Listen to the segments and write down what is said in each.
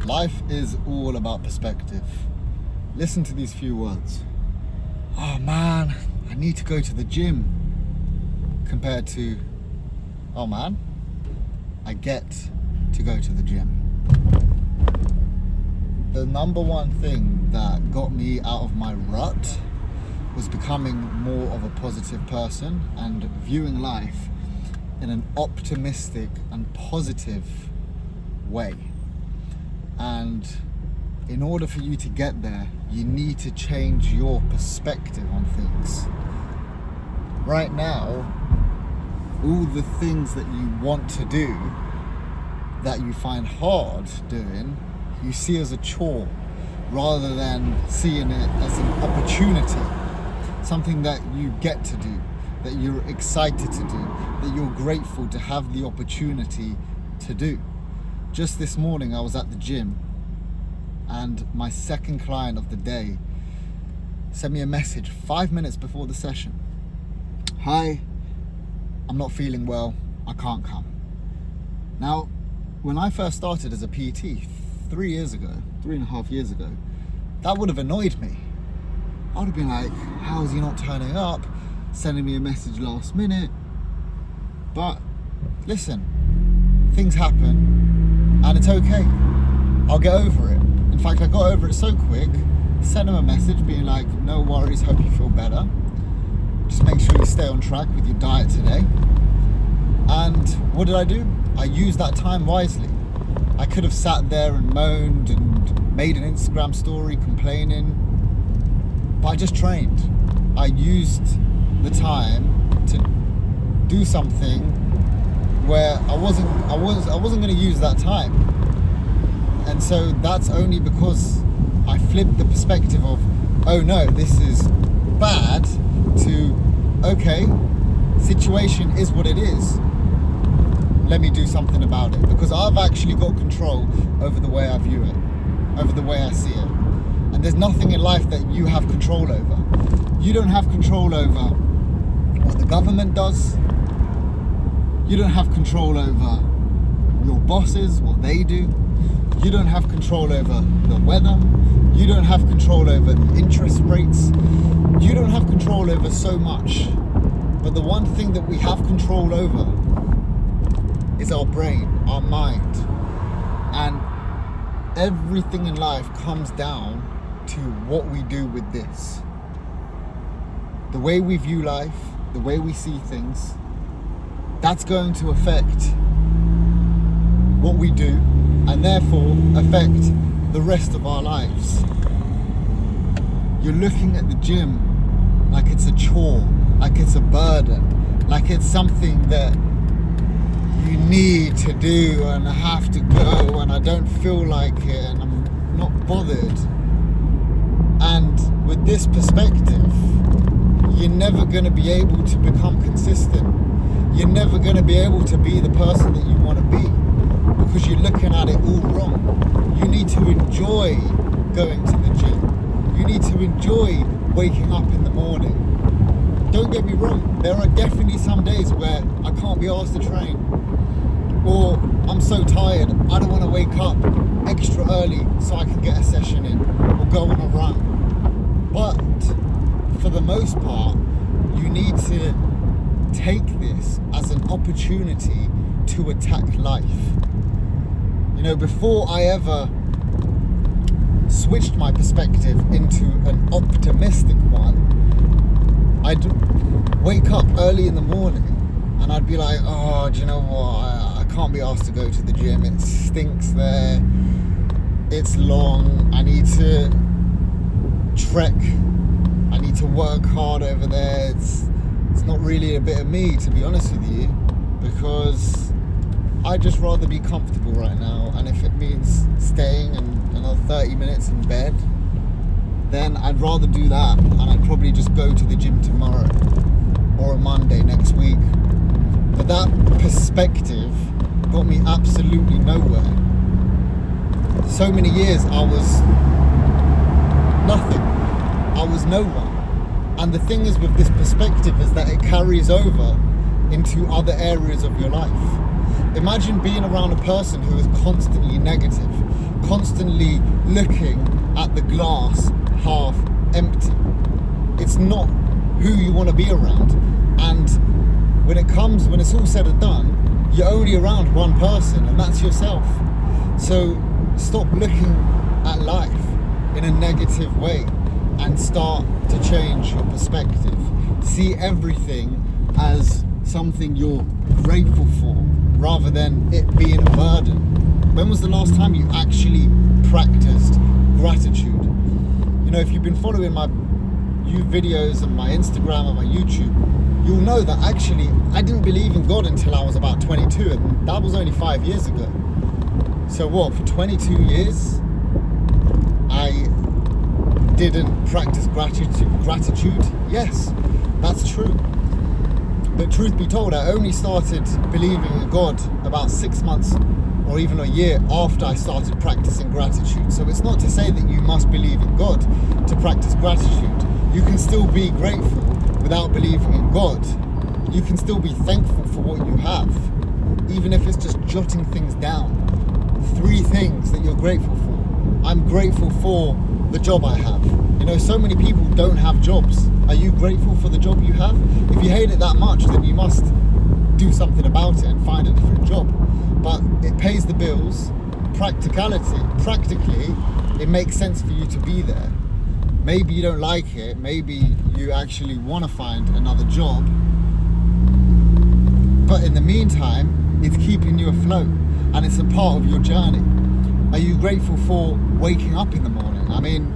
Life is all about perspective. Listen to these few words. Oh man, I need to go to the gym. Compared to, oh man, I get to go to the gym. The number one thing that got me out of my rut was becoming more of a positive person and viewing life in an optimistic and positive way. And in order for you to get there, you need to change your perspective on things. Right now, all the things that you want to do that you find hard doing, you see as a chore rather than seeing it as an opportunity, something that you get to do, that you're excited to do, that you're grateful to have the opportunity to do. Just this morning I was at the gym and my second client of the day sent me a message 5 minutes before the session. Hi, I'm not feeling well, I can't come. Now, when I first started as a PT 3.5 years ago, that would have annoyed me. I would have been like, how is he not turning up, sending me a message last minute? But listen, things happen and it's okay. I'll get over it. In fact, I got over it so quick, sent him a message being like, no worries, hope you feel better. Just make sure you stay on track with your diet today. And what did I do? I used that time wisely. I could have sat there and moaned and made an Instagram story complaining, but I just trained. I used the time to do something where I wasn't going to use that time. And so that's only because I flipped the perspective of, oh no, this is bad, to, okay, situation is what it is. Let me do something about it, because I've actually got control over the way I view it, over the way I see it. And there's nothing in life that you have control over. You don't have control over what the government does. You don't have control over your bosses, what they do. You don't have control over the weather. You don't have control over the interest rates. You don't have control over so much. But the one thing that we have control over is our brain, our mind. And everything in life comes down to what we do with this. The way we view life, the way we see things, that's going to affect what we do and therefore affect the rest of our lives. You're looking at the gym like it's a chore, like it's a burden, like it's something that you need to do and I have to go and I don't feel like it and I'm not bothered. And with this perspective, you're never going to be able to become consistent. You're never going to be able to be the person that you want to be because you're looking at it all wrong. You need to enjoy going to the gym. You need to enjoy waking up in the morning. Don't get me wrong, there are definitely some days where I can't be asked to train, or I'm so tired I don't want to wake up extra early so I can get a session in or go on a run. But for the most part, you need to take this as an opportunity to attack life. You know, before I ever switched my perspective into an optimistic one, I'd wake up early in the morning and I'd be like, oh, do you know what? I can't be asked to go to the gym. It stinks there. It's long. I need to trek. I need to work hard over there. It's not really a bit of me, to be honest with you, because I'd just rather be comfortable right now. And if it means staying and another 30 minutes in bed, then I'd rather do that, and I'd probably just go to the gym tomorrow or a Monday next week. But that perspective got me absolutely nowhere. So many years I was nothing. I was no one. And the thing is with this perspective is that it carries over into other areas of your life. Imagine being around a person who is constantly negative, constantly looking at the glass half empty. It's not who you want to be around. And when it's all said and done, you're only around one person, and that's yourself. So stop looking at life in a negative way and start to change your perspective. See everything as something you're grateful for rather than it being a burden. When was the last time you actually practiced gratitude? You know, if you've been following my videos and my Instagram and my YouTube, you'll know that actually I didn't believe in God until I was about 22, and that was only 5 years ago. So what, for 22 years I didn't practice gratitude? Yes, that's true. But truth be told, I only started believing in God about 6 months or even a year after I started practicing gratitude. So it's not to say that you must believe in God to practice gratitude. You can still be grateful without believing in God. You can still be thankful for what you have, even if it's just jotting things down. 3 things that you're grateful for. I'm grateful for the job I have. You know, so many people don't have jobs. Are you grateful for the job you have? If you hate it that much, then you must do something about it and find a different job. But it pays the bills. Practically, it makes sense for you to be there. Maybe you don't like it. Maybe you actually want to find another job. But in the meantime, it's keeping you afloat and it's a part of your journey. Are you grateful for waking up in the morning? I mean,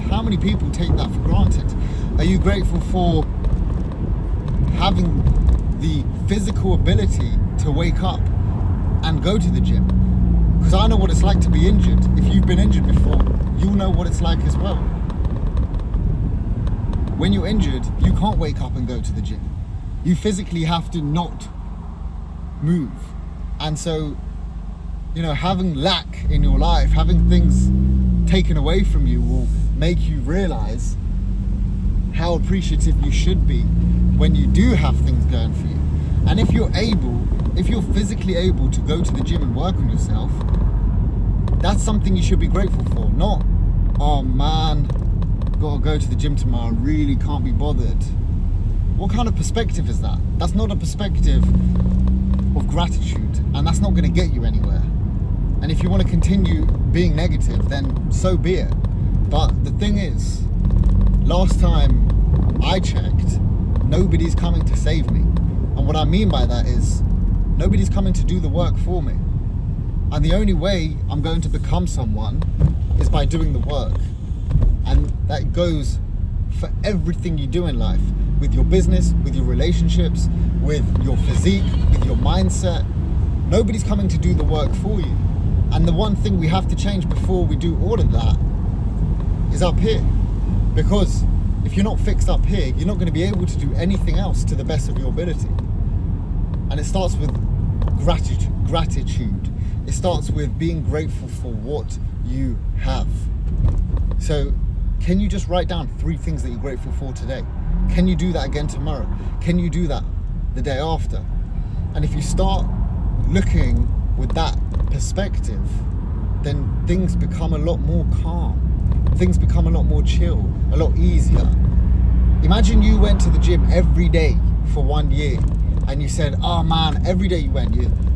how many people take that for granted? Are you grateful for having the physical ability to wake up and go to the gym? Because I know what it's like to be injured. If you've been injured before, you'll know what it's like as well. When you're injured, you can't wake up and go to the gym. You physically have to not move. And so, you know, having lack in your life, having things taken away from you will make you realize how appreciative you should be when you do have things going for you. And if you're physically able to go to the gym and work on yourself, that's something you should be grateful for. Not, oh man, gotta go to the gym tomorrow, I really can't be bothered. What kind of perspective is that? That's not a perspective of gratitude, and that's not gonna get you anywhere. And if you want to continue being negative, then so be it. But the thing is, last time I checked, nobody's coming to save me. And what I mean by that is, nobody's coming to do the work for me. And the only way I'm going to become someone is by doing the work. And that goes for everything you do in life, with your business, with your relationships, with your physique, with your mindset. Nobody's coming to do the work for you. And the one thing we have to change before we do all of that is up here. Because if you're not fixed up here, you're not going to be able to do anything else to the best of your ability. And it starts with gratitude. It starts with being grateful for what you have. So can you just write down 3 things that you're grateful for today? Can you do that again tomorrow? Can you do that the day after? And if you start looking with that perspective, then things become a lot more calm. Things become a lot more chill, a lot easier. Imagine you went to the gym every day for 1 year and you said, oh man, every day you went,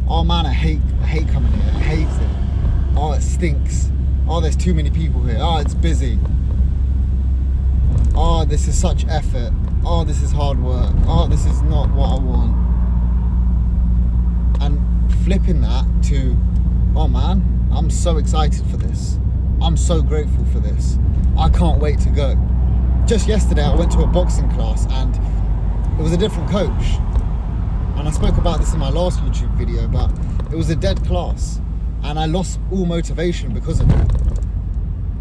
oh man, I hate coming here, I hate it. Oh, it stinks. Oh, there's too many people here. Oh, it's busy. Oh, this is such effort. Oh, this is hard work. Oh, this is not what I want. And flipping that to, oh man, I'm so excited for this. I'm so grateful for this. I can't wait to go. Just yesterday I went to a boxing class and it was a different coach. And I spoke about this in my last YouTube video, but it was a dead class and I lost all motivation because of it.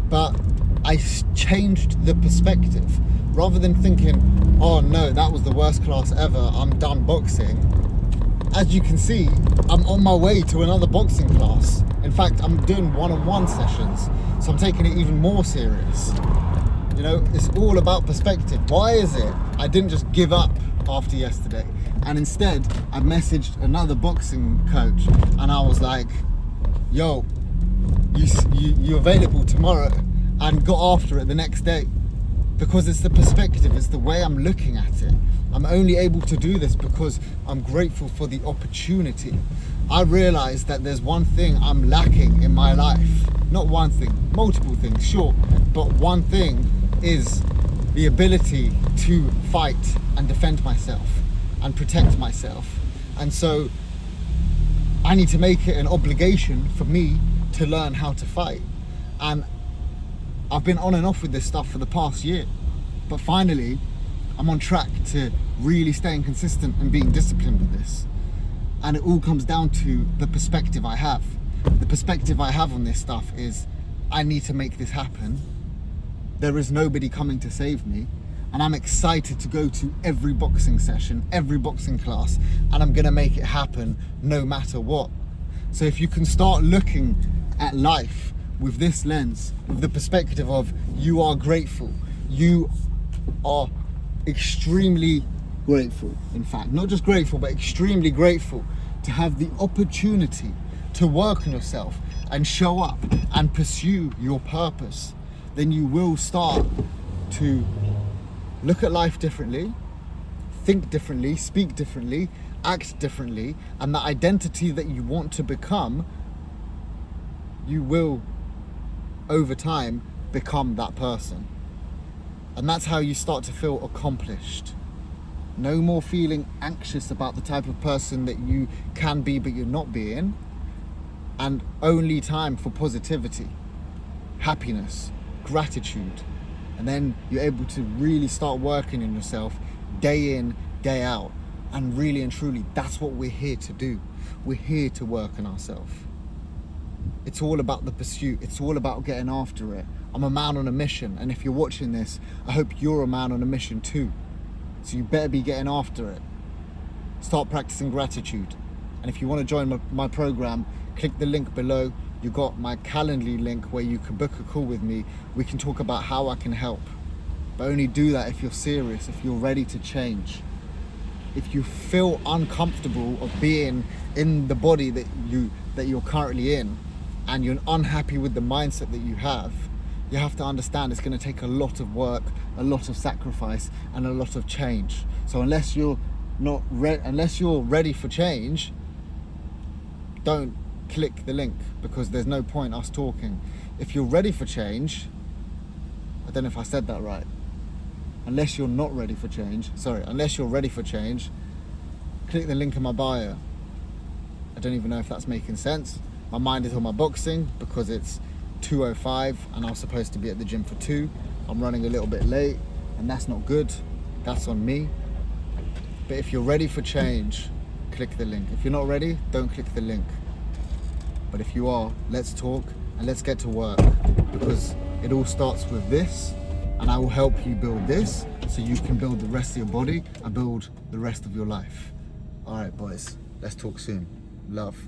But I changed the perspective. Rather than thinking, oh no, that was the worst class ever, I'm done boxing. As you can see, I'm on my way to another boxing class. In fact, I'm doing one-on-one sessions, so I'm taking it even more serious. You know, it's all about perspective. Why is it I didn't just give up after yesterday? And instead, I messaged another boxing coach and I was like, yo, you you're available tomorrow and got after it the next day. Because it's the perspective, it's the way I'm looking at it. I'm only able to do this because I'm grateful for the opportunity. I realize that there's one thing I'm lacking in my life. Not one thing, multiple things, sure. But one thing is the ability to fight and defend myself and protect myself. And so I need to make it an obligation for me to learn how to fight. And I've been on and off with this stuff for the past year, but finally I'm on track to really staying consistent and being disciplined with this. And it all comes down to the perspective I have. The perspective I have on this stuff is I need to make this happen. There is nobody coming to save me, and I'm excited to go to every boxing session, every boxing class, and I'm gonna make it happen no matter what. So if you can start looking at life with this lens, with the perspective of you are grateful, you are extremely grateful, in fact, not just grateful, but extremely grateful to have the opportunity to work on yourself and show up and pursue your purpose, then you will start to look at life differently, think differently, speak differently, act differently, and the identity that you want to become, you will over time become that person. And that's how you start to feel accomplished. No more feeling anxious about the type of person that you can be but you're not being, and only time for positivity, happiness, gratitude. And then you're able to really start working on yourself day in, day out. And really and truly, that's what we're here to do. We're here to work on ourselves. It's all about the pursuit. It's all about getting after it. I'm a man on a mission, and if you're watching this, I hope you're a man on a mission too. So you better be getting after it. Start practicing gratitude. And if you want to join my program, click the link below. You got my Calendly link where you can book a call with me. We can talk about how I can help. But only do that if you're serious, if you're ready to change. If you feel uncomfortable of being in the body that you're currently in, and you're unhappy with the mindset that you have to understand it's going to take a lot of work, a lot of sacrifice, and a lot of change. So unless you're ready for change, don't click the link, because there's no point us talking. If you're ready for change, I don't know if I said that right. Unless you're ready for change, click the link in my bio. I don't even know if that's making sense. My mind is on my boxing because it's 2:05 and I was supposed to be at the gym for 2. I'm running a little bit late, and that's not good. That's on me. But if you're ready for change, click the link. If you're not ready, don't click the link. But if you are, let's talk and let's get to work, because it all starts with this, and I will help you build this so you can build the rest of your body and build the rest of your life. All right, boys, let's talk soon. Love.